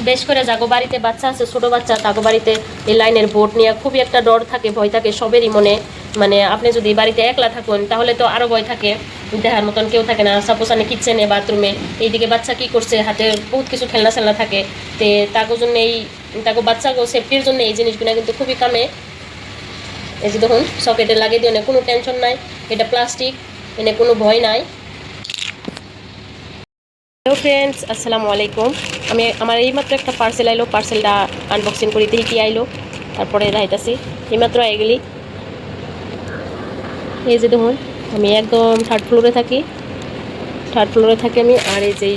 বেশ করে যাগো বাড়িতে বাচ্চা আছে, ছোটো বাচ্চা, তাগো বাড়িতে এই লাইনের বোর্ড নিয়ে খুবই একটা ডর থাকে, ভয় থাকে সবেরই মনে। মানে আপনি যদি বাড়িতে একলা থাকুন তাহলে তো আরও ভয় থাকে, দেখার মতন কেউ থাকে না। সাপোজ আমি কিচেনে বাথরুমে, এইদিকে বাচ্চা কি করছে, হাতে বহুত কিছু খেলনা সেলনা থাকে, তো তাগো জন্য তাগো বাচ্চাগো সেফটির জন্য এই জিনিসগুলো কিন্তু খুবই কামে। এই যে দেখুন সকেটে লাগিয়ে দিয়ে কোনো টেনশন নাই, এটা প্লাস্টিক, এনে কোনো ভয় নাই। হ্যালো ফ্রেন্ডস, আসসালামু আলাইকুম। আমার এইমাত্র একটা পার্সেল আইলো, পার্সেলটা আনবক্সিং করি দেখি কি আইলো, তারপরে দেখাইতাছি। এইমাত্র আইগেলি এই যে দেখুন, আমি একদম থার্ড ফ্লোরে থাকি আমি। আর এই যে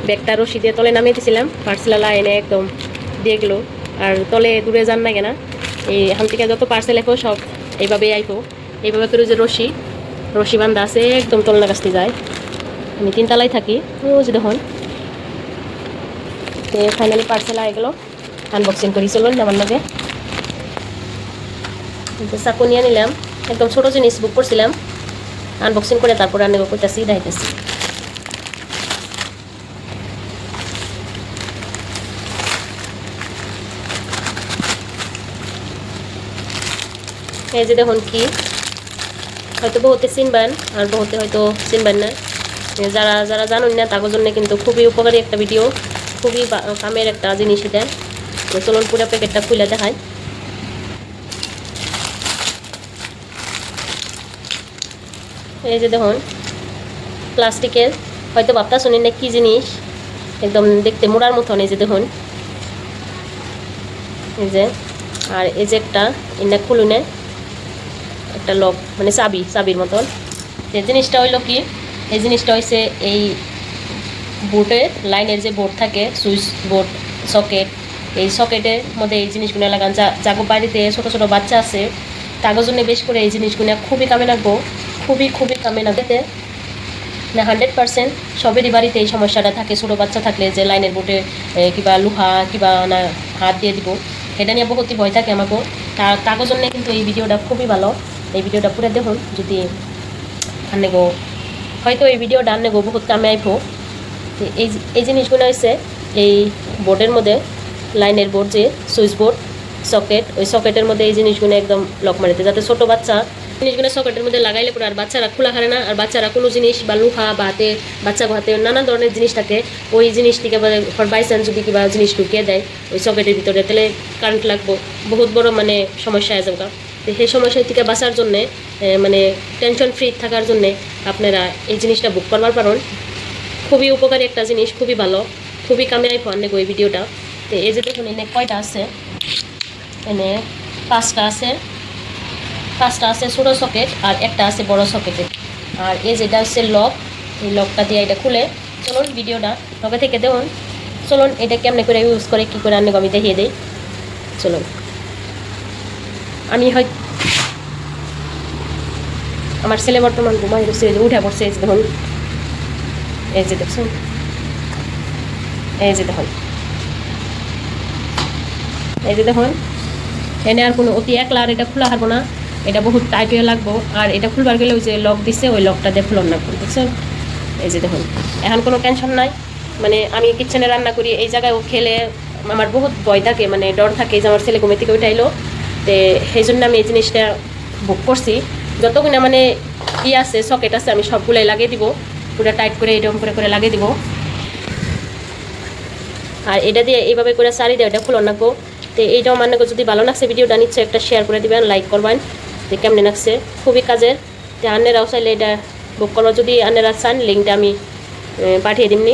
ব্যাগটা রশি দিয়ে তলে নামিয়ে দিয়েছিলাম, পার্সেলওয়ালা এনে একদম দিয়ে গেলো। আর তলে দূরে যান না কেনা, এই এখান থেকে যত পার্সেল আইবো সব এইভাবেই আইবো। এইভাবে করে যে রশি বান্ধা আছে, একদম তলনা কাছতে যায়। আমি 3 তলায় থাকি। ও যে দেখুন, তো ফাইনালি পার্সেল আই গেলো, আনবক্সিং করি। চলুন আমার লগে। চাকু নিয়ে নিলাম, একদম ছোটো জিনিস বুক করছিলাম, আনবক্সিং করে তারপরে আনবো করতেছি, দেখাইতেছি। এই যে দেখুন কি, হয়তো বহুতে চিনবেন আর বহুতে হয়তো চিনবেন না। যারা যারা জানুন না তাদের জন্য কিন্তু খুবই উপকারী একটা ভিডিও, খুবই কামের একটা জিনিস এটা। তো চলুন পুরো প্যাকেটটা খুলে দেখাই। এই যে দেখুন প্লাস্টিকের, হয়তো ভাবতা শুনি না কি জিনিস, একদম দেখতে মোড়ার মতন। এই যে দেখুন, এই যে, আর এই যে একটা এনে খুলুনে একটা লক, মানে চাবির মতন। যে জিনিসটা হইলো কি, এই জিনিসটা হয়েছে এই বোর্ডের লাইনের যে বোর্ড থাকে, সুইচ বোর্ড, সকেট, এই সকেটের মধ্যে এই জিনিসগুলো লাগান। যাগো বাড়িতে ছোটো ছোটো বাচ্চা আছে তাদের জন্য বেশ করে এই জিনিসগুলো খুবই কামে লাগবো, খুবই কামে লাগবে না। 100% সবেরই বাড়িতে এই সমস্যাটা থাকে, ছোটো বাচ্চা থাকলে যে লাইনের বোর্ডে কিবা লোহা কিবা না হাত দিয়ে দিব, এটা নিয়ে বহুতই ভয় থাকে আমাকেও। তার জন্য কিন্তু এই ভিডিওটা খুবই ভালো। এই ভিডিওটা পুরো দেখুন, যদি আনেগো হয়তো এই ভিডিওটা আনেগো বহুত কামে আইব। এই জিনিসগুলো হচ্ছে এই বোর্ডের মধ্যে, লাইনের বোর্ড যে সুইচ বোর্ড, সকেট, ওই সকেটের মধ্যে এই জিনিসগুলো একদম লক মারিতে, যাতে ছোটো বাচ্চা জিনিসগুলো সকেটের মধ্যে লাগাইলে পরে আর বাচ্চারা খোলা হারে না। আর বাচ্চারা কোনো জিনিস বা লোহা বা হাতে, বাচ্চা হাতে নানা ধরনের জিনিস থাকে, ওই জিনিস থেকে বাই চান্স যদি কিবা জিনিস ঢুকিয়ে দেয় ওই সকেটের ভিতরে, তাহলে কারেন্ট লাগবো, বহুত বড় মানে সমস্যা হয়ে যাবে। তো সেই সমস্যা থেকে বাঁচার জন্যে, মানে টেনশন ফ্রি থাকার জন্যে আপনারা এই জিনিসটা বুক করবার পারেন। খুবই উপকারী একটা জিনিস, খুবই ভালো, খুবই কামে আইফোন আনেগো এই ভিডিওটা। তো এই যে দেখুন এনে কয়টা আছে, এনে 5টা আছে ছোটো সকেট, আর একটা আছে বড় সকেটে। আর এই যেটা হচ্ছে লক, এই লকটা দিয়ে এটা খুলে, চলুন ভিডিওটা লগে থেকে দেখুন। চলুন এটা কেমনে করে ইউজ করে, কী করে আনেগো আমি দেখিয়ে দিই। চলুন, আমি হয় আমার ছেলে বর্তমান ঘুমাই গেছে, উঠে পড়ছে। এই যে দেখুন, এই যে দেখুন, এই যে দেখুন, এই যে দেখুন, এনে আর কোনো অতি একলা আর এটা খোলা হারবো না, এটা বহুত টাইট হয়ে লাগবো। আর এটা খুলবার গেলে ওই যে লক দিছে, ওই লকটা দিয়ে খুলন না, দেখছেন। এই যে দেখুন, এখন কোনো টেনশন নাই। মানে আমি কিচেনে রান্না করি, এই জায়গায় ও খেলে আমার বহুত ভয় থাকে, মানে ডর থাকে যে আমার ছেলে ঘুমে থেকে উঠাইলো। তো সেই জন্য আমি এই জিনিসটা বুক করছি। যতক্ষণে মানে আছে সকেট আছে, আমি সবগুলাই লাগিয়ে দিব, পুরো টাইট করে এরকম করে লাগিয়ে দিব। আর এটা দিয়ে এইভাবে করে সারি দেয়, এটা খুলন রাখবো। তো এইটাও মানে যদি ভালো লাগছে ভিডিওটা, নিশ্চয়ই একটা শেয়ার করে দিবেন, লাইক করবেন, যে কেমনে লাগছে, খুবই কাজের। তো আন্নেরাও চাইলে এটা বুক করবো, যদি আন্নেরা চান লিঙ্কটা আমি পাঠিয়ে দিমনি।